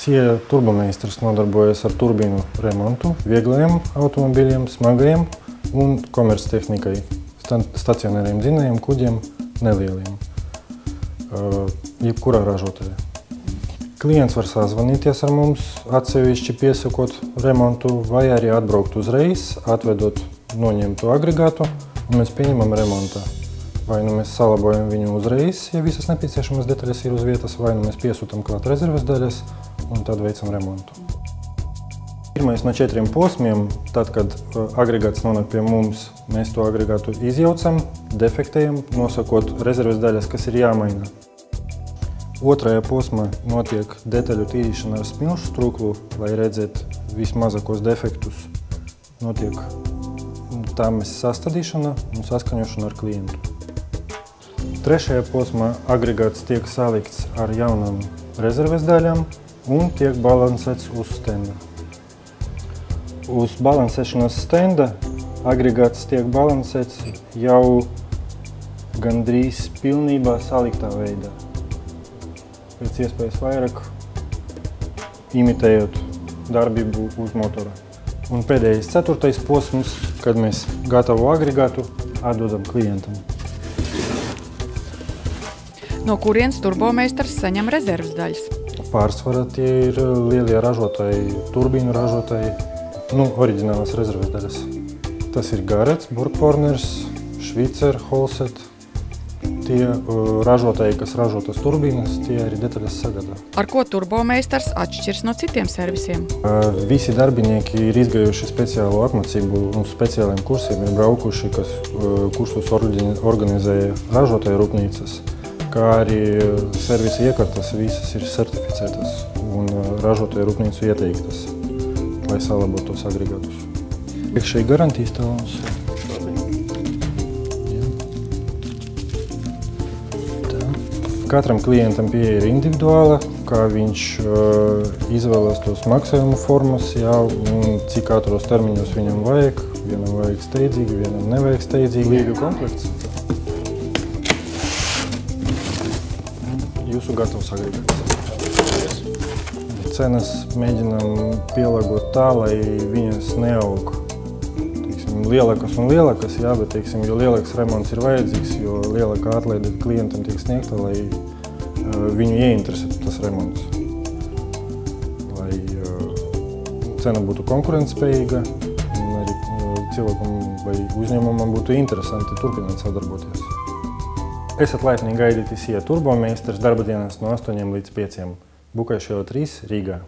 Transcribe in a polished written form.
SIA turbomeistars nodarbojas ar turbīnu remontu, vieglajiem automobiļiem, smagajiem un komerctehnikai, stacionāriem dzinējiem, kuģiem, nelieliem, jebkurā ražotājā. Klients var sazvanīties ar mums, atsevišķi piesakot remontu, vai arī atbraukt uzreiz, atvedot noņemtu agregātu, un mēs pieņemam remontā. Vai nu mēs salabojam viņu uzreiz, ja visas nepieciešamas detaļas ir uz vietas, vai nu mēs piesūtam klāt rezerves daļas un tad veicam remontu. Pirmais no 4 posmiem, tad, kad agregāts nonāk pie mums, mēs to agregātu izjaucam, defektējam, nosakot rezerves daļas, kas ir jāmaina. Otrajā posmā notiek detaļu tīrīšana ar smilšu struklu, lai redzētu vismazākos defektus. Notiek tāmes sastādīšana un saskaņošana ar klientu. Trešajā posmā agregāts tiek salikts ar jaunām rezerves daļām un tiek balansēts uz stenda. Uz balansēšanas stenda agregāts tiek balansēts jau gandrīz pilnībā saliktā veidā. Pēc iespējas vairāk imitējot darbību uz motora. Un pēdējais 4. posms, kad mēs gatavu agregātu atdodam klientam. No kurienes turbomeistars saņem rezerves daļas? Pārsvarā tie ir lielie ražotāji, turbīnu ražotāji, oriģinālās rezerves daļas. Tas ir Garets, Burgforners, Švicer, Holset. Tie ražotāji, kas ražo tas turbīnas, tie arī detaļas sagādā. Ar ko turbomeistars atšķirs no citiem servisiem? Visi darbinieki ir izgājuši speciālu apmācību un speciāliem kursiem, ir braukuši, kas kursus organizēja ražotāju rūpnīcas, kā arī servisa iekārtas visas ir certificētas un ražotāju rūpnīcu ieteiktas, lai salabotu tos agregātus. Iekšēji garantijas talons. Katram klientam pieeja ir individuāla, kā viņš izvēlas tos maksājumu formas, un cik ātros termiņos viņam vajag. Vienam vajag steidzīgi, vienam nevajag steidzīgi. Līga komplekts. Jūsu gatavs agregāts. Cenas mēģinām pielāgot tā, lai viņas neaug. Lielākas un lielākas, bet jo lielāks remonts ir vajadzīgs, jo lielākā atlaide klientam tiek sniegta, lai viņu ieinteresētu tas remonts. Lai cena būtu konkurentspējīga un arī cilvēkam vai uzņēmumam būtu interesanti turpināt sadarboties. Esat laipni gaidīti SIA turbomeistars darba dienās no 8 līdz 5. Bukaiševo 3 Rīgā.